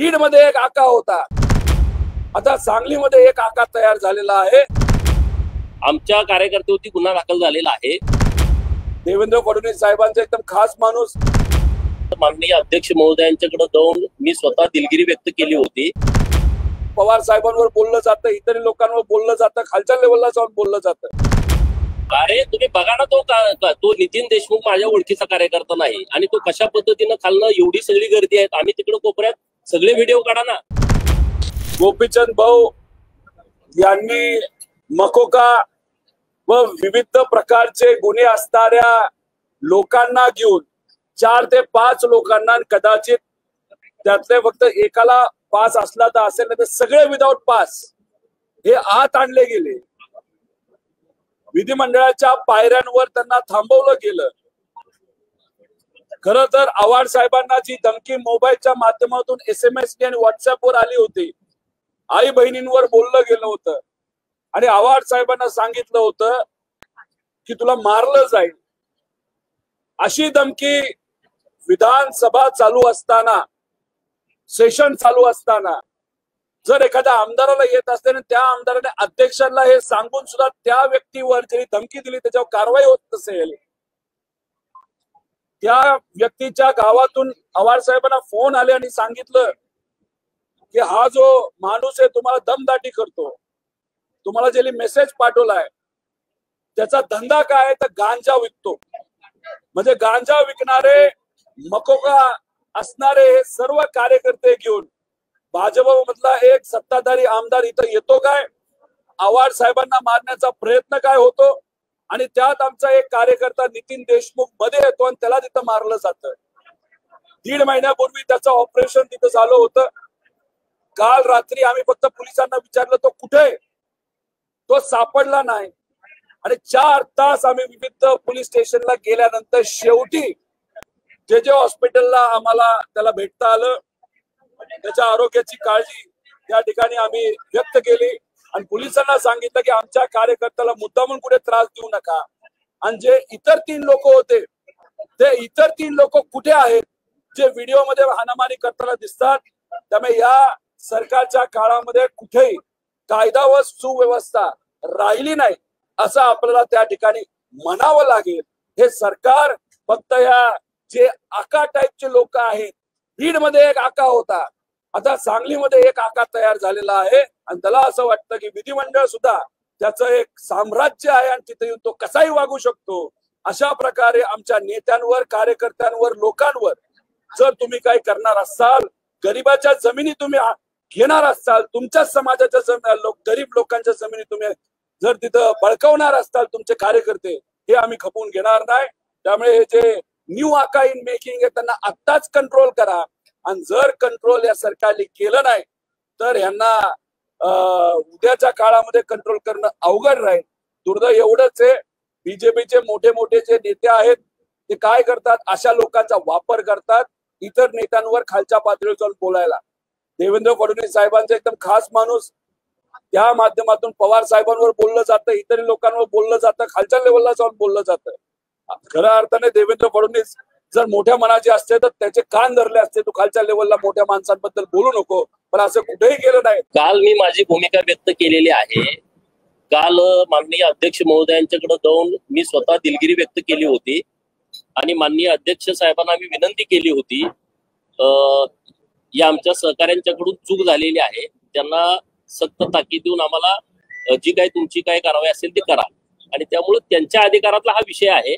बीड मध्ये एक आका होता, आता सांगलीमध्ये एक आका तयार झालेला आहे। आमच्या कार्यकर्त्यावरती गुन्हा दाखल झालेला आहे। देवेंद्र फडणवीस साहेबांचा एकदम खास माणूस माननीय अध्यक्ष महोदयांच्याकडे जाऊन मी स्वतः दिलगिरी व्यक्त केली होती। पवार साहेबांवर बोललं जातं, इतर लोकांवर बोललं जातं, खालच्या लेवलला जाऊन बोललं जातं। अरे तुम्ही बघा ना, तो नितीन देशमुख माझ्या ओळखीचा कार्यकर्ता नाही आणि तो कशा पद्धतीनं खालनं एवढी सगळी गर्दी आहे, आम्ही तिकडे कोपऱ्यात सगळे व्हिडिओ काढा ना। गोपीचंद भाऊ यांनी मकोका व विविध प्रकारचे गुन्हे असणाऱ्या लोकांना घेऊन 4 ते 5 लोकांना, कदाचित त्यातले फक्त एकाला पास असला तर असेल, नाही तर सगळे विदाउट पास हे आत आणले गेले। विधिमंडळाच्या पायऱ्यांवर त्यांना थांबवलं गेलं। खरं तर आव्हाड साहेबांना जी धमकी मोबाईलच्या माध्यमातून SMS आणि व्हॉट्सअपवर आली होती, आई बहिणींवर बोललं गेलं होतं आणि आव्हाड साहेबांना सांगितलं होतं की तुला मारलं जाईल, अशी धमकी विधानसभा चालू असताना, सेशन चालू असताना जर एखाद्या आमदाराला येत असते आणि त्या आमदाराने अध्यक्षांना हे सांगून सुद्धा त्या व्यक्तीवर जी धमकी दिली त्याच्यावर कारवाई होत नसेल, त्या व्यक्तीच्या गावातून आव्हाड साहेबांना फोन आले आणि सांगितलं की हा जो माणूस आहे तुम्हाला दमदाटी करतो, तुम्हाला जे मेसेज पाठवलाय त्याचा धंदा काय आहे तर गांजा विकतो। म्हणजे गांजा विकणारे, मकोका असणारे हे सर्व कार्यकर्ते घेऊन भाजपमधला एक सत्ताधारी आमदार इथं येतो काय, आव्हाड साहेबांना मारण्याचा प्रयत्न काय होतो आणि त्यात आमचा एक कार्यकर्ता नितीन देशमुख मध्ये येतो आणि त्याला तिथं मारलं जातं। 1.5 महिन्यापूर्वी त्याचं ऑपरेशन तिथं झालं होतं। काल रात्री आम्ही फक्त पोलिसांना विचारलं तो कुठे, तो सापडला नाही आणि 4 तास आम्ही विविध पोलीस स्टेशनला गेल्यानंतर शेवटी जे हॉस्पिटलला आम्हाला त्याला भेटता आलं। त्याच्या आरोग्याची काळजी त्या ठिकाणी आम्ही व्यक्त केली आणि पोलिसांना सांगितलं की आमच्या कार्यकर्त्याला मुद्दामून कुठे त्रास देऊ नका। आणि जे इतर 3 लोक होते ते इतर 3 लोक कुठे आहेत जे व्हिडिओ मध्ये हाणामारी करताना दिसतात। त्यामुळे या सरकारच्या काळामध्ये कुठेही कायदा व सुव्यवस्था राहिली नाही असं आपल्याला त्या ठिकाणी म्हणावं लागेल। हे सरकार फक्त या जे आका टाईपचे लोक आहेत, बीड मध्ये एक आका होता, आता सांगलीमध्ये एक आका तयार झालेला आहे आणि त्याला असं वाटतं की विधिमंडळ सुद्धा त्याचं एक साम्राज्य आहे आणि तिथे येऊन तो कसाही वागू शकतो। अशा प्रकारे आमच्या नेत्यांवर, कार्यकर्त्यांवर, लोकांवर जर तुम्ही काही करणार असाल, गरिबाच्या जमिनी तुम्ही घेणार असाल, तुमच्या समाजाच्या गरीब लोकांच्या जमिनी तुम्ही जर तिथं बळकावणार असाल तुमचे कार्यकर्ते, हे आम्ही खपवून घेणार नाही। त्यामुळे हे जे न्यू आका इन मेकिंग आहे त्यांना आत्ताच कंट्रोल करा आणि जर कंट्रोल या सरकारने केलं नाही तर यांना उद्याच्या काळामध्ये कंट्रोल करणं अवघड राहील। दुर्दैव एवढंच आहे, बीजेपीचे मोठे मोठे जे नेते आहेत ते काय करतात, अशा लोकांचा वापर करतात इतर नेत्यांवर खालच्या पातळीवर जाऊन बोलायला। देवेंद्र फडणवीस साहेबांचा एकदम खास माणूस, त्या माध्यमातून पवार साहेबांवर बोललं जातं, इतर लोकांवर बोललं जातं, खालच्या लेवलला जाऊन बोललं जातं। खऱ्या अर्थाने देवेंद्र फडणवीस जर मोठ्या मनाचे असते तर त्याचे कान धरले असते, तू खालच्या लेवलला मोठ्या माणसांबद्दल बोलू नको, पण असं कुठेही केलं नाही। काल मी माझी भूमिका व्यक्त केलेली आहे। काल माननीय अध्यक्ष महोदयांच्याकडे जाऊन मी स्वतः दिलगिरी व्यक्त केली होती आणि माननीय अध्यक्ष साहेबांना मी विनंती केली होती, या आमच्या सहकाऱ्यांच्याकडून चूक झालेली आहे, त्यांना सक्त ताकीद देऊन आम्हाला जी काही तुमची काय कारवाई असेल ती करा। आणि त्यामुळे त्यांच्या अधिकारातला हा विषय आहे।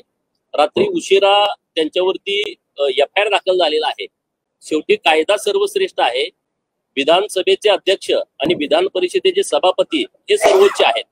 रात्री उशिरा त्यांच्यावरती FIR दाखल झालेला आहे। शेवटी कायदा सर्वश्रेष्ठ आहे। विधानसभेचे अध्यक्ष आणि विधान परिषदेचे सभापती हे सर्वोच्च आहेत।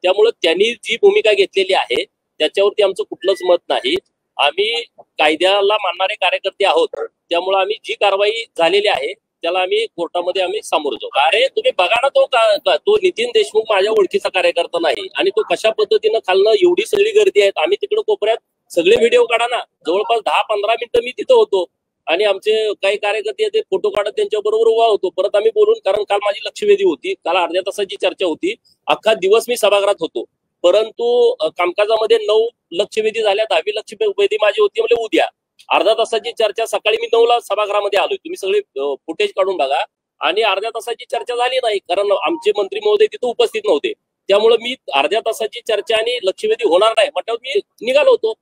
त्यामुळे त्यांनी जी भूमिका घेतलेली आहे त्याच्यावरती आमचं कुठलंच मत नाही। आम्ही कायद्याला मानणारे कार्यकर्ते आहोत, त्यामुळे आम्ही जी कारवाई झालेली आहे त्याला आम्ही कोर्टामध्ये आम्ही सामोरं जाऊ। अरे तुम्ही बघा ना, तो नितीन देशमुख माझ्या ओळखीचा कार्यकर्ता नाही आणि तो कशा पद्धतीनं खालनं एवढी सगळी गर्दी आहे, आम्ही तिकडे कोपऱ्यात सगळे व्हिडिओ काढा ना। जवळपास 10-15 मिनिटं मी तिथं होतो आणि आमचे काही कार्यकर्ते ते फोटो काढत त्यांच्या बरोबर उभा होतो। परत आम्ही बोलून, कारण काल माझी लक्षवेधी होती, काल अर्ध्या तासाची चर्चा होती, अख्खा दिवस मी सभागृहात होतो, परंतु कामकाजामध्ये 9 लक्षवेधी झाल्या, 10वी लक्षवेधी माझी होती म्हणजे उद्या। अर्धा तासाची चर्चा, सकाळी मी 9ला सभागृहामध्ये आलोय, तुम्ही सगळे फुटेज काढून बघा। आणि अर्ध्या तासाची चर्चा झाली नाही, कारण आमचे मंत्री महोदय तिथे उपस्थित नव्हते. त्यामुळे मी अर्ध्या तासाची चर्चा आणि लक्षवेधी होणार नाही म्हटल्यावर मी निघालो होतो.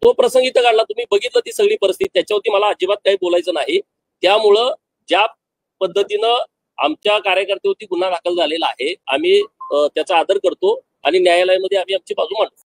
तो प्रसंग इथं काढला, तुम्ही बघितलं ती सगळी परिस्थिती. त्याच्यावरती मला अजिबात काही बोलायचं नाही. त्यामुळं ज्या पद्धतीनं आमच्या कार्यकर्त्यावरती गुन्हा दाखल झालेला आहे, आम्ही त्याचा आदर करतो आणि न्यायालयामध्ये आम्ही आमची बाजू मांडतो.